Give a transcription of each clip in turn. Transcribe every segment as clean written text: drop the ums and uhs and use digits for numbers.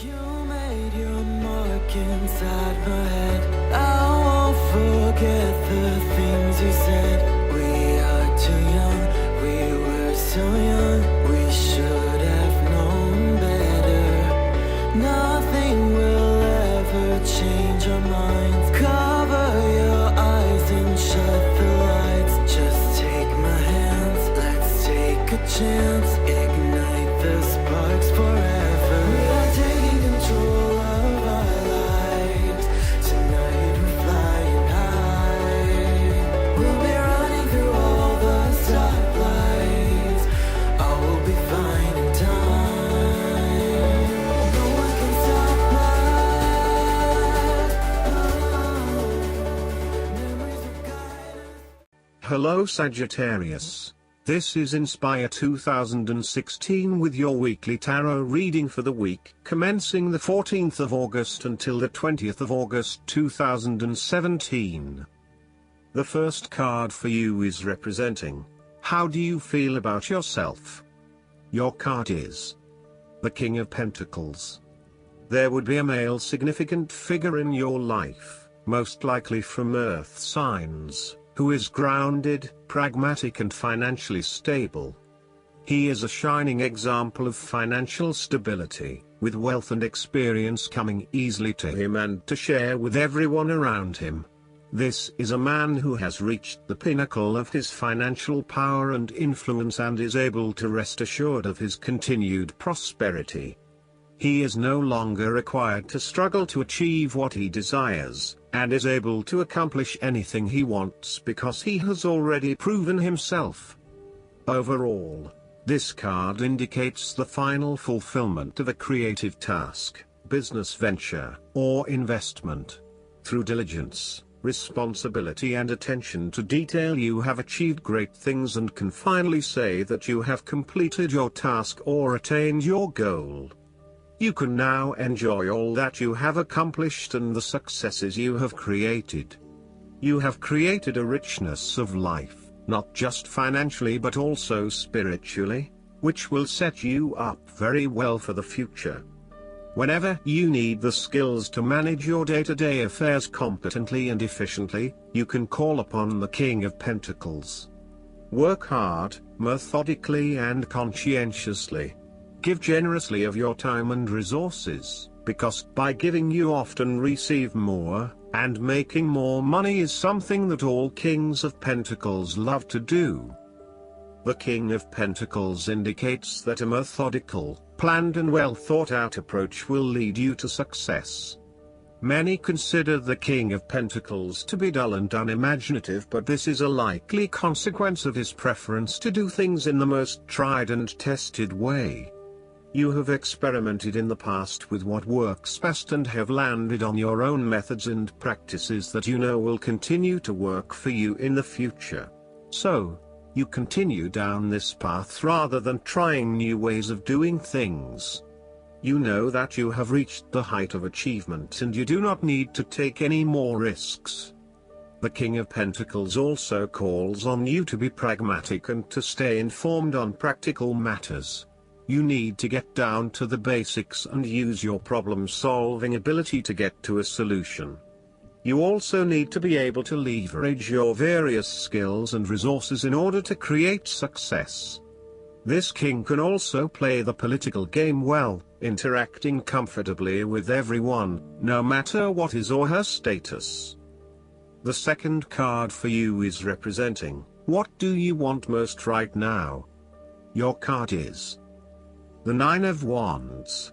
You made your mark inside my head. I won't forget the things you said. We are too young, we were so young. We should have known better. Nothing will ever change our minds. Cover your eyes and shut the lights. Just take my hands, let's take a chance. Ignite the sparks forever. We are taking control of our lives. Tonight we're flying high. We'll be running through all the stoplights. All will be fine in time. No one can stop us. Memories will guide us. Hello Sagittarius. This is Inspire 2016 with your weekly tarot reading for the week commencing the 14th of August until the 20th of August 2017. The first card for you is representing, how do you feel about yourself? Your card is the King of Pentacles. There would be a male significant figure in your life, most likely from earth signs, who is grounded, pragmatic and financially stable. He is a shining example of financial stability, with wealth and experience coming easily to him and to share with everyone around him. This is a man who has reached the pinnacle of his financial power and influence and is able to rest assured of his continued prosperity. He is no longer required to struggle to achieve what he desires, and is able to accomplish anything he wants because he has already proven himself. Overall, this card indicates the final fulfillment of a creative task, business venture, or investment. Through diligence, responsibility and attention to detail you have achieved great things and can finally say that you have completed your task or attained your goal. You can now enjoy all that you have accomplished and the successes you have created. You have created a richness of life, not just financially but also spiritually, which will set you up very well for the future. Whenever you need the skills to manage your day-to-day affairs competently and efficiently, you can call upon the King of Pentacles. Work hard, methodically and conscientiously. Give generously of your time and resources, because by giving you often receive more, and making more money is something that all Kings of Pentacles love to do. The King of Pentacles indicates that a methodical, planned and well thought out approach will lead you to success. Many consider the King of Pentacles to be dull and unimaginative, but this is a likely consequence of his preference to do things in the most tried and tested way. You have experimented in the past with what works best and have landed on your own methods and practices that you know will continue to work for you in the future. So, you continue down this path rather than trying new ways of doing things. You know that you have reached the height of achievement and you do not need to take any more risks. The King of Pentacles also calls on you to be pragmatic and to stay informed on practical matters. You need to get down to the basics and use your problem-solving ability to get to a solution. You also need to be able to leverage your various skills and resources in order to create success. This king can also play the political game well, interacting comfortably with everyone, no matter what his or her status. The second card for you is representing, what do you want most right now? Your card is the Nine of Wands.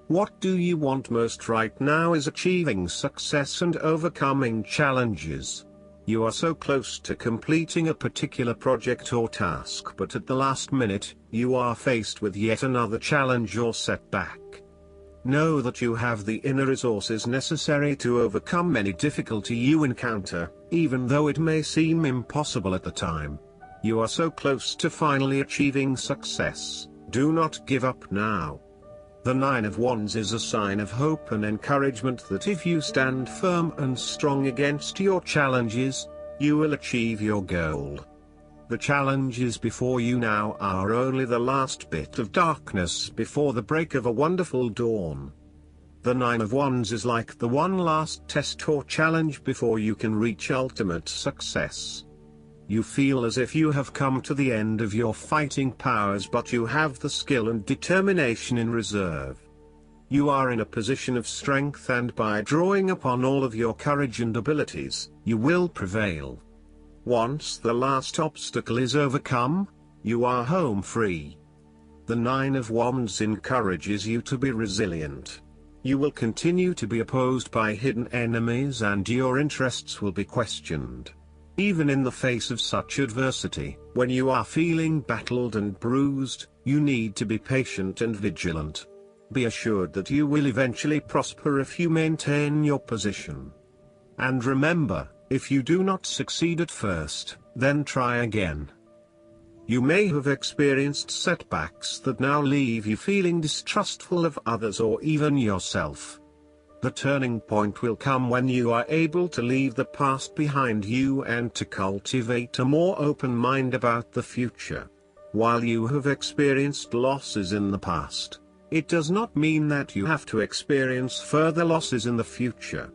What do you want most right now is achieving success and overcoming challenges. You are so close to completing a particular project or task, but at the last minute, you are faced with yet another challenge or setback. Know that you have the inner resources necessary to overcome any difficulty you encounter, even though it may seem impossible at the time. You are so close to finally achieving success. Do not give up now. The Nine of Wands is a sign of hope and encouragement that if you stand firm and strong against your challenges, you will achieve your goal. The challenges before you now are only the last bit of darkness before the break of a wonderful dawn. The Nine of Wands is like the one last test or challenge before you can reach ultimate success. You feel as if you have come to the end of your fighting powers, but you have the skill and determination in reserve. You are in a position of strength, and by drawing upon all of your courage and abilities, you will prevail. Once the last obstacle is overcome, you are home free. The Nine of Wands encourages you to be resilient. You will continue to be opposed by hidden enemies, and your interests will be questioned. Even in the face of such adversity, when you are feeling battled and bruised, you need to be patient and vigilant. Be assured that you will eventually prosper if you maintain your position. And remember, if you do not succeed at first, then try again. You may have experienced setbacks that now leave you feeling distrustful of others or even yourself. The turning point will come when you are able to leave the past behind you and to cultivate a more open mind about the future. While you have experienced losses in the past, it does not mean that you have to experience further losses in the future.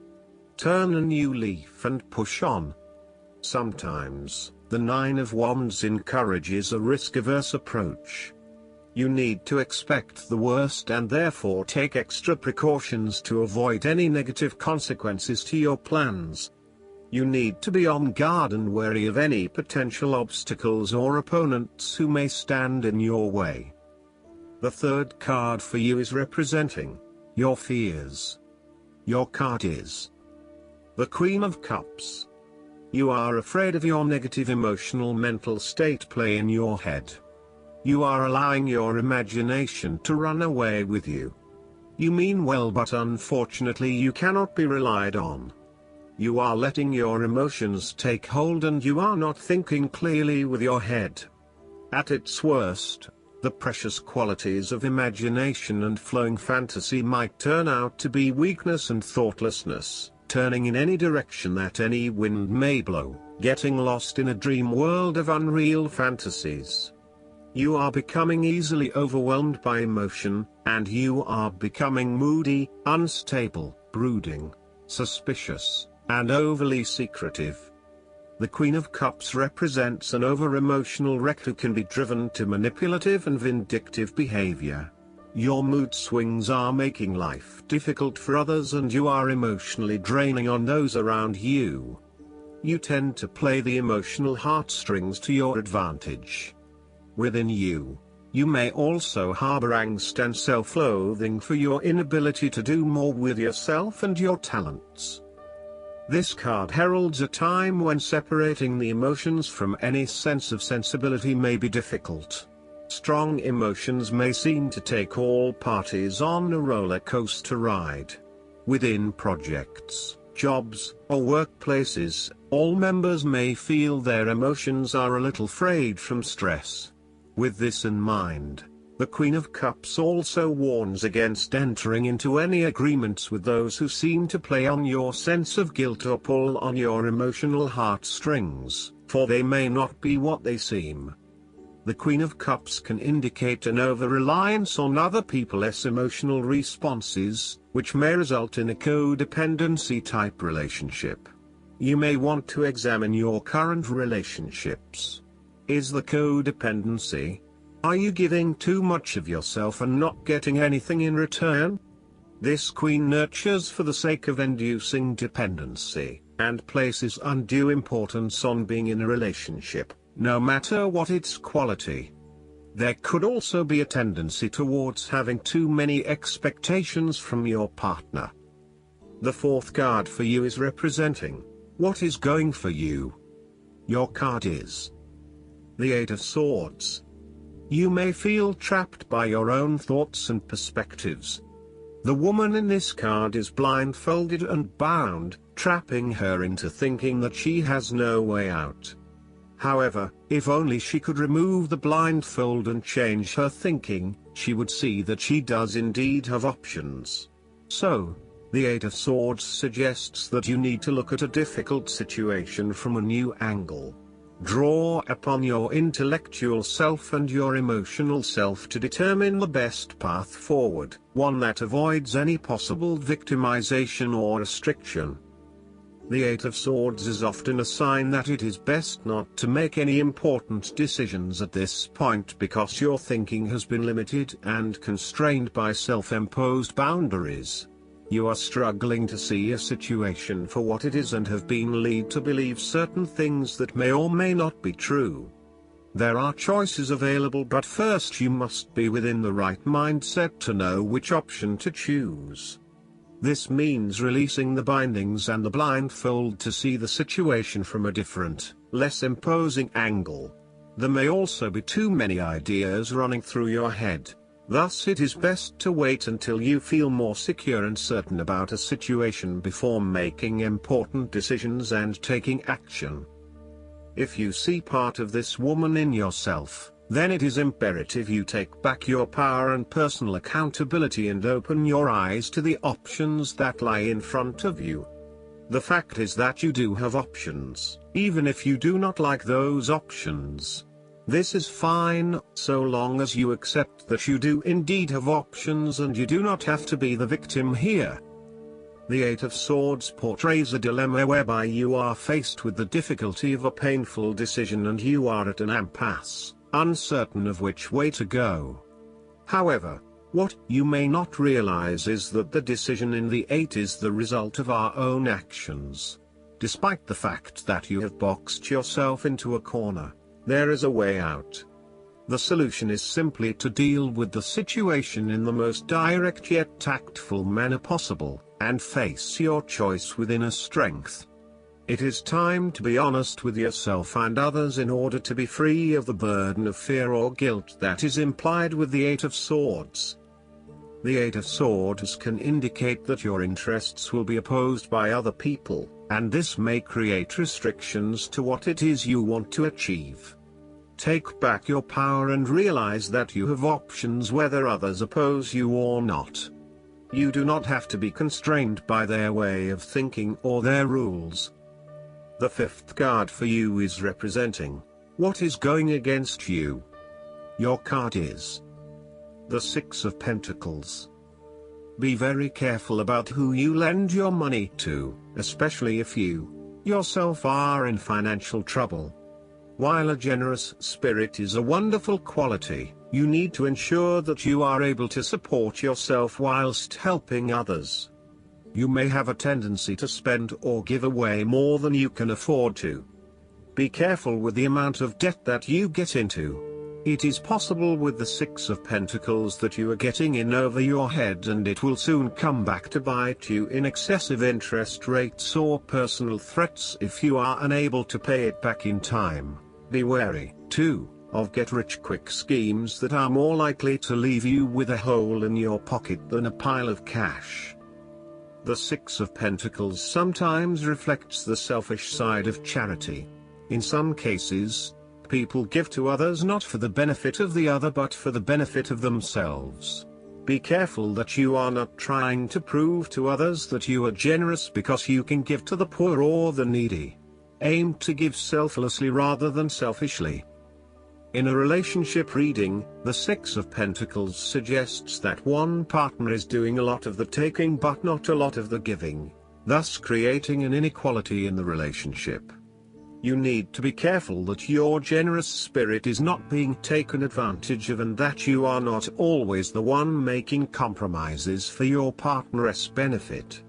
Turn a new leaf and push on. Sometimes, the Nine of Wands encourages a risk-averse approach. You need to expect the worst and therefore take extra precautions to avoid any negative consequences to your plans. You need to be on guard and wary of any potential obstacles or opponents who may stand in your way. The third card for you is representing your fears. Your card is the Queen of Cups. You are afraid of your negative emotional mental state play in your head. You are allowing your imagination to run away with you. You mean well, but unfortunately you cannot be relied on. You are letting your emotions take hold and you are not thinking clearly with your head. At its worst, the precious qualities of imagination and flowing fantasy might turn out to be weakness and thoughtlessness, turning in any direction that any wind may blow, getting lost in a dream world of unreal fantasies. You are becoming easily overwhelmed by emotion, and you are becoming moody, unstable, brooding, suspicious, and overly secretive. The Queen of Cups represents an over-emotional wreck who can be driven to manipulative and vindictive behavior. Your mood swings are making life difficult for others, and you are emotionally draining on those around you. You tend to play the emotional heartstrings to your advantage. Within you, you may also harbor angst and self-loathing for your inability to do more with yourself and your talents. This card heralds a time when separating the emotions from any sense of sensibility may be difficult. Strong emotions may seem to take all parties on a roller coaster ride. Within projects, jobs, or workplaces, all members may feel their emotions are a little frayed from stress. With this in mind, the Queen of Cups also warns against entering into any agreements with those who seem to play on your sense of guilt or pull on your emotional heartstrings, for they may not be what they seem. The Queen of Cups can indicate an over-reliance on other people's emotional responses, which may result in a codependency-type relationship. You may want to examine your current relationships. Is the codependency? Are you giving too much of yourself and not getting anything in return? This queen nurtures for the sake of inducing dependency, and places undue importance on being in a relationship, no matter what its quality. There could also be a tendency towards having too many expectations from your partner. The fourth card for you is representing what is going for you. Your card is the Eight of Swords. You may feel trapped by your own thoughts and perspectives. The woman in this card is blindfolded and bound, trapping her into thinking that she has no way out. However, if only she could remove the blindfold and change her thinking, she would see that she does indeed have options. So, the Eight of Swords suggests that you need to look at a difficult situation from a new angle. Draw upon your intellectual self and your emotional self to determine the best path forward, one that avoids any possible victimization or restriction. The Eight of Swords is often a sign that it is best not to make any important decisions at this point because your thinking has been limited and constrained by self-imposed boundaries. You are struggling to see a situation for what it is and have been led to believe certain things that may or may not be true. There are choices available, but first you must be within the right mindset to know which option to choose. This means releasing the bindings and the blindfold to see the situation from a different, less imposing angle. There may also be too many ideas running through your head. Thus it is best to wait until you feel more secure and certain about a situation before making important decisions and taking action. If you see part of this woman in yourself, then it is imperative you take back your power and personal accountability and open your eyes to the options that lie in front of you. The fact is that you do have options, even if you do not like those options. This is fine, so long as you accept that you do indeed have options and you do not have to be the victim here. The Eight of Swords portrays a dilemma whereby you are faced with the difficulty of a painful decision and you are at an impasse, uncertain of which way to go. However, what you may not realize is that the decision in the Eight is the result of our own actions. Despite the fact that you have boxed yourself into a corner, there is a way out. The solution is simply to deal with the situation in the most direct yet tactful manner possible, and face your choice with inner strength. It is time to be honest with yourself and others in order to be free of the burden of fear or guilt that is implied with the Eight of Swords. The Eight of Swords can indicate that your interests will be opposed by other people, and this may create restrictions to what it is you want to achieve. Take back your power and realize that you have options whether others oppose you or not. You do not have to be constrained by their way of thinking or their rules. The fifth card for you is representing what is going against you. Your card is the Six of Pentacles. Be very careful about who you lend your money to, especially if you yourself are in financial trouble. While a generous spirit is a wonderful quality, you need to ensure that you are able to support yourself whilst helping others. You may have a tendency to spend or give away more than you can afford to. Be careful with the amount of debt that you get into. It is possible with the Six of Pentacles that you are getting in over your head and it will soon come back to bite you in excessive interest rates or personal threats if you are unable to pay it back in time. Be wary, too, of get-rich-quick schemes that are more likely to leave you with a hole in your pocket than a pile of cash. The Six of Pentacles sometimes reflects the selfish side of charity. In some cases, people give to others not for the benefit of the other but for the benefit of themselves. Be careful that you are not trying to prove to others that you are generous because you can give to the poor or the needy. Aim to give selflessly rather than selfishly. In a relationship reading, the Six of Pentacles suggests that one partner is doing a lot of the taking but not a lot of the giving, thus creating an inequality in the relationship. You need to be careful that your generous spirit is not being taken advantage of and that you are not always the one making compromises for your partner's benefit.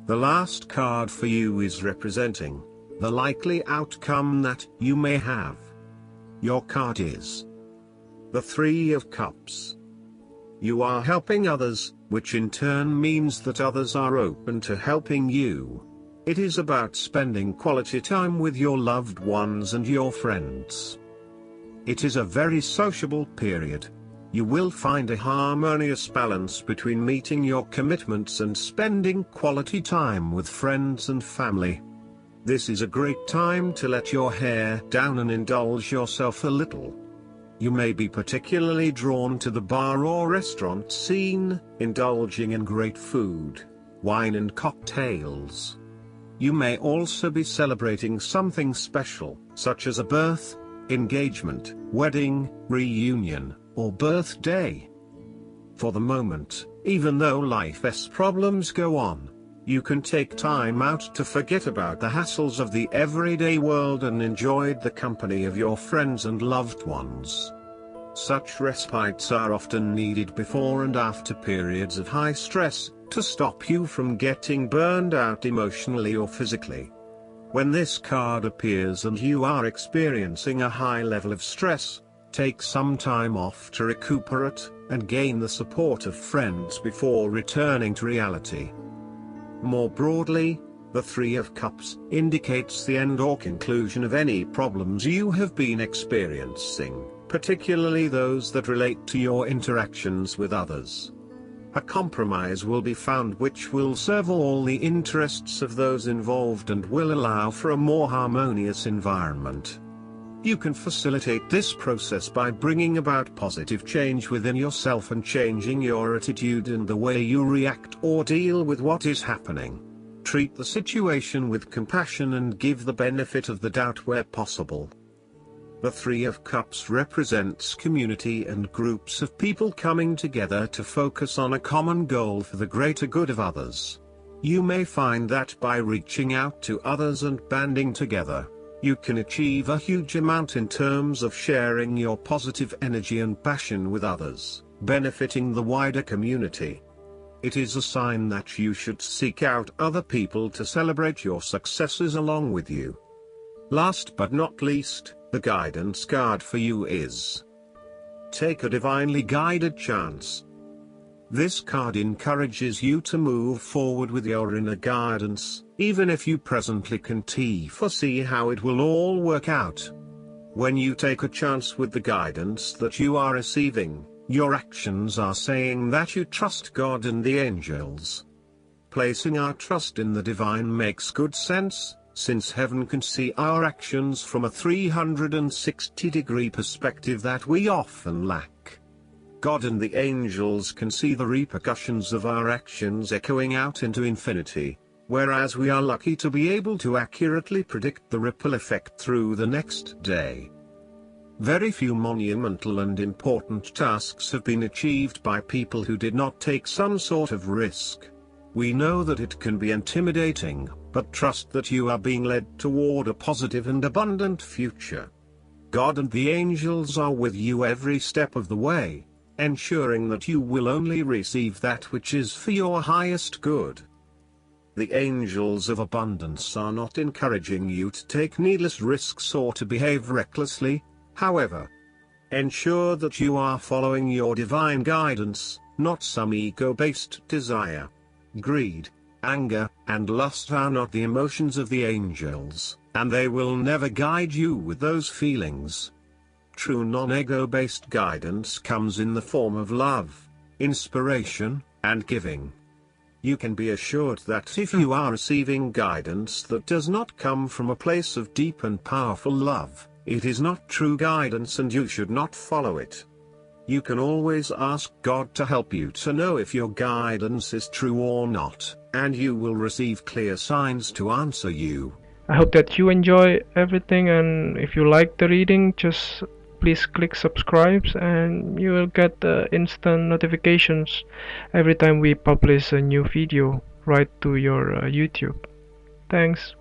The last card for you is representing the likely outcome that you may have. Your card is the Three of Cups. You are helping others, which in turn means that others are open to helping you. It is about spending quality time with your loved ones and your friends. It is a very sociable period. You will find a harmonious balance between meeting your commitments and spending quality time with friends and family. This is a great time to let your hair down and indulge yourself a little. You may be particularly drawn to the bar or restaurant scene, indulging in great food, wine and cocktails. You may also be celebrating something special, such as a birth, engagement, wedding, reunion, or birthday. For the moment, even though life's problems go on, you can take time out to forget about the hassles of the everyday world and enjoy the company of your friends and loved ones. Such respites are often needed before and after periods of high stress, to stop you from getting burned out emotionally or physically. When this card appears and you are experiencing a high level of stress, take some time off to recuperate, and gain the support of friends before returning to reality. More broadly, the Three of Cups indicates the end or conclusion of any problems you have been experiencing, particularly those that relate to your interactions with others. A compromise will be found which will serve all the interests of those involved and will allow for a more harmonious environment. You can facilitate this process by bringing about positive change within yourself and changing your attitude and the way you react or deal with what is happening. Treat the situation with compassion and give the benefit of the doubt where possible. The Three of Cups represents community and groups of people coming together to focus on a common goal for the greater good of others. You may find that by reaching out to others and banding together, you can achieve a huge amount in terms of sharing your positive energy and passion with others, benefiting the wider community. It is a sign that you should seek out other people to celebrate your successes along with you. Last but not least, the guidance card for you is Take a Divinely Guided Chance. This card encourages you to move forward with your inner guidance, even if you presently can't foresee how it will all work out. When you take a chance with the guidance that you are receiving, your actions are saying that you trust God and the angels. Placing our trust in the divine makes good sense, since heaven can see our actions from a 360-degree perspective that we often lack. God and the angels can see the repercussions of our actions echoing out into infinity, whereas we are lucky to be able to accurately predict the ripple effect through the next day. Very few monumental and important tasks have been achieved by people who did not take some sort of risk. We know that it can be intimidating, but trust that you are being led toward a positive and abundant future. God and the angels are with you every step of the way, ensuring that you will only receive that which is for your highest good. The angels of abundance are not encouraging you to take needless risks or to behave recklessly, however. Ensure that you are following your divine guidance, not some ego-based desire. Greed, anger, and lust are not the emotions of the angels, and they will never guide you with those feelings. True non-ego-based guidance comes in the form of love, inspiration, and giving. You can be assured that if you are receiving guidance that does not come from a place of deep and powerful love, it is not true guidance and you should not follow it. You can always ask God to help you to know if your guidance is true or not, and you will receive clear signs to answer you. I hope that you enjoy everything, and if you like the reading, just please click subscribe and you will get instant notifications every time we publish a new video right to your YouTube. Thanks.